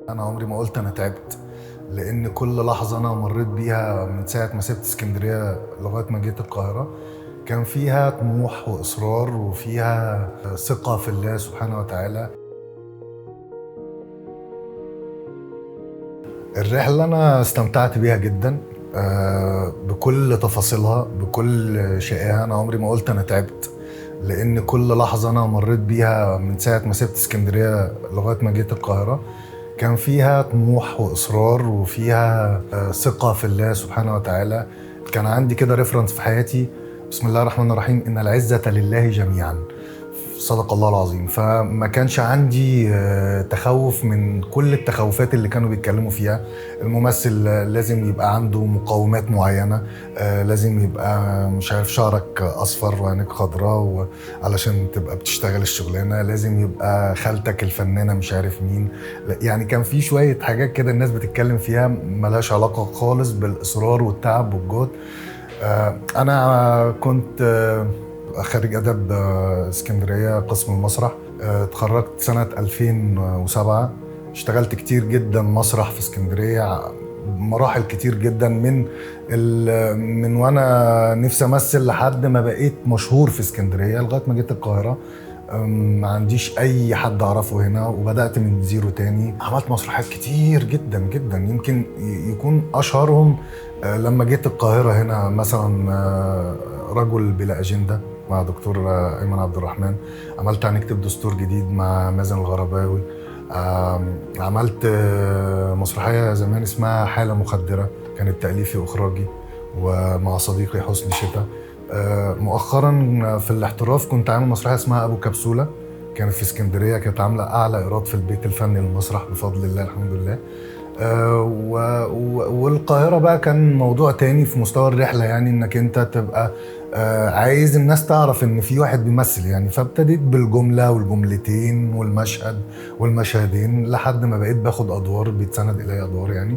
انا عمري ما قلت انا تعبت، لان كل لحظه انا مريت بيها من ساعه ما سبت اسكندريه لغايه ما جيت القاهره كان فيها طموح واصرار وفيها ثقه في الله سبحانه وتعالى. الرحله انا استمتعت بيها جدا، بكل تفاصيلها بكل شقها. انا عمري ما قلت انا تعبت، لان كل لحظه انا مريت بيها من ساعه ما سبت اسكندريه لغايه ما جيت القاهره كان فيها طموح واصرار وفيها ثقه في الله سبحانه وتعالى. كان عندي كده ريفرنس في حياتي: بسم الله الرحمن الرحيم، ان العزه لله جميعا. صدق الله العظيم. فما كانش عندي تخوف من كل التخوفات اللي كانوا بيتكلموا فيها. الممثل لازم يبقى عنده مقومات معينة، لازم يبقى مش عارف شعرك أصفر وعينك خضراء علشان تبقى بتشتغل الشغلانة، لازم يبقى خالتك الفنانة مش عارف مين. يعني كان في شوية حاجات كده الناس بتتكلم فيها ملهاش علاقة خالص بالإصرار والتعب والجهد. أنا كنت خريج ادب اسكندريه قسم المسرح. اتخرجت سنه 2007. اشتغلت كتير جدا مسرح في اسكندريه، مراحل كتير جدا من وانا نفسي امثل لحد ما بقيت مشهور في اسكندريه لغايه ما جيت القاهره. ما عنديش اي حد اعرفه هنا وبدات من زيرو تاني. عملت مسرحيات كتير جدا جدا، يمكن يكون اشهرهم لما جيت القاهره هنا مثلا رجل بلا اجنده مع دكتور ايمن عبد الرحمن. عملت هنكتب دستور جديد مع مازن الغرباوي. عملت مسرحيه زمان اسمها حاله مخدره، كانت تاليفي واخراجي ومع صديقي حسني شتا. مؤخرا في الاحتراف كنت عامل مسرحيه اسمها ابو كبسوله، كانت في اسكندريه، كانت عامله اعلى ايراد في البيت الفني للمسرح بفضل الله الحمد لله. والقاهره بقى كان موضوع تاني في مستوى الرحله، يعني انك انت تبقى عايز الناس تعرف ان في واحد بيمثل يعني. فابتديت بالجمله والجملتين والمشهد والمشهدين لحد ما بقيت باخد ادوار بيتسند الي ادوار يعني.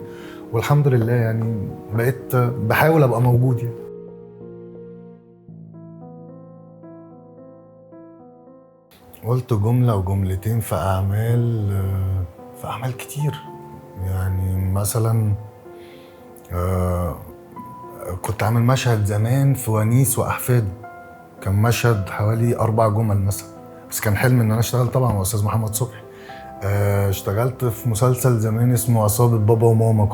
والحمد لله يعني بقيت بحاول ابقى موجود يعني. قلت جملة وجملتين في أعمال كتير. يعني مثلا آه، كنت عامل مشهد زمان في ونيس وأحفاده، كان مشهد حوالي 4 جمل مثلا، بس كان حلم إن أنا أشتغل طبعا مع أستاذ محمد صبحي. اشتغلت في مسلسل زمان اسمه عصابة بابا وماما،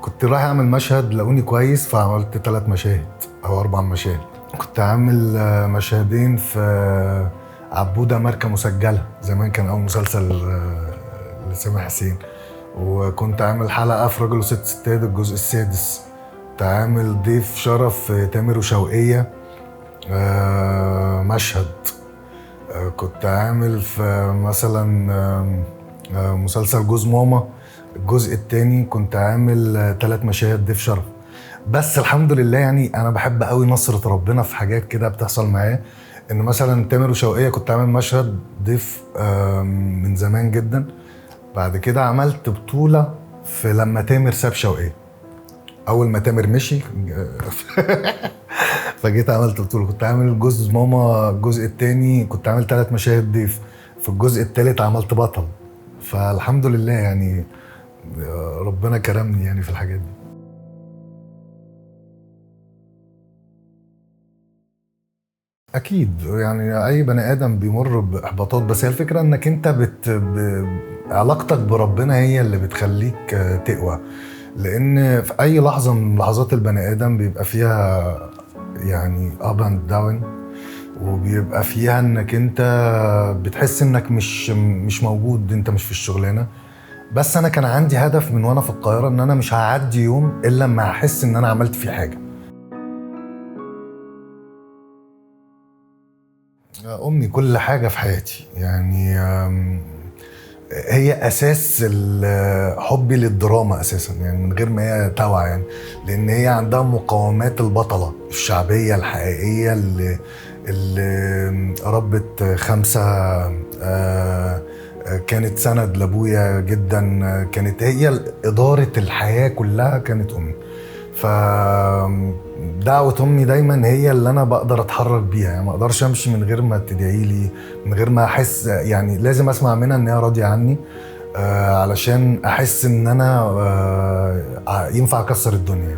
كنت رايح أعمل مشهد لقوني كويس فعملت 3 مشاهد أو 4 مشاهد. كنت عامل مشهدين في عبودة ماركة مسجلة، زمان كان أول مسلسل لسامح حسين. وكنت عامل حلقة في راجل وست ستات الجزء السادس. كنت عامل ضيف شرف في تامر وشوقية مشهد. كنت عامل في مثلا مسلسل جوز ماما الجزء التاني، كنت عامل 3 مشاهد ضيف شرف. بس الحمد لله يعني انا بحب قوي نصرة ربنا في حاجات كده بتحصل معايا. ان مثلا تامر وشوقية كنت عامل مشهد ضيف من زمان جدا. بعد كده عملت بطولة في لما تامر ساب شوقية، اول ما تامر مشي فجيت عملت بطولة. كنت عامل جوز ماما الجزء التاني، كنت عامل 3 مشاهد ضيف. في الجزء التالت عملت بطل. فالحمد لله يعني ربنا كرمني يعني في الحاجات دي. اكيد يعني اي بني ادم بيمر باحباطات، بس هي الفكره انك انت علاقتك بربنا هي اللي بتخليك تقوى. لان في اي لحظه من لحظات البني ادم بيبقى فيها يعني اب اند داون، وبيبقى فيها انك انت بتحس انك مش موجود، انت مش في الشغلانه. بس انا كان عندي هدف من وانا في القاهره ان انا مش هعدي يوم الا لما احس ان انا عملت فيه حاجه. امي كل حاجه في حياتي يعني. هي اساس حبي للدراما اساسا، يعني من غير ما هي توعى يعني. لان هي عندها مقومات البطله الشعبيه الحقيقيه اللي ربت 5. كانت سند لابويا جدا. كانت هي اداره الحياه كلها كانت امي. ف دعوة امي دايما هي اللي انا بقدر اتحرك بيها، يعني ما اقدرش امشي من غير ما تدعي لي، من غير ما احس، يعني لازم اسمع منها ان هي راضيه عني. علشان احس ان انا ينفع اكسر الدنيا.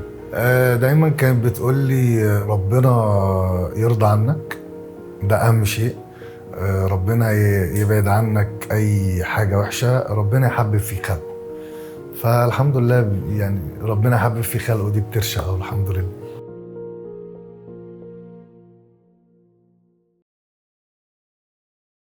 دايما كانت بتقول لي ربنا يرضى عنك، ده اهم شيء. ربنا يبعد عنك اي حاجه وحشه، ربنا يحبب في خلقه. فالحمد لله يعني ربنا حبب في خلقه، دي بترشق الحمد لله.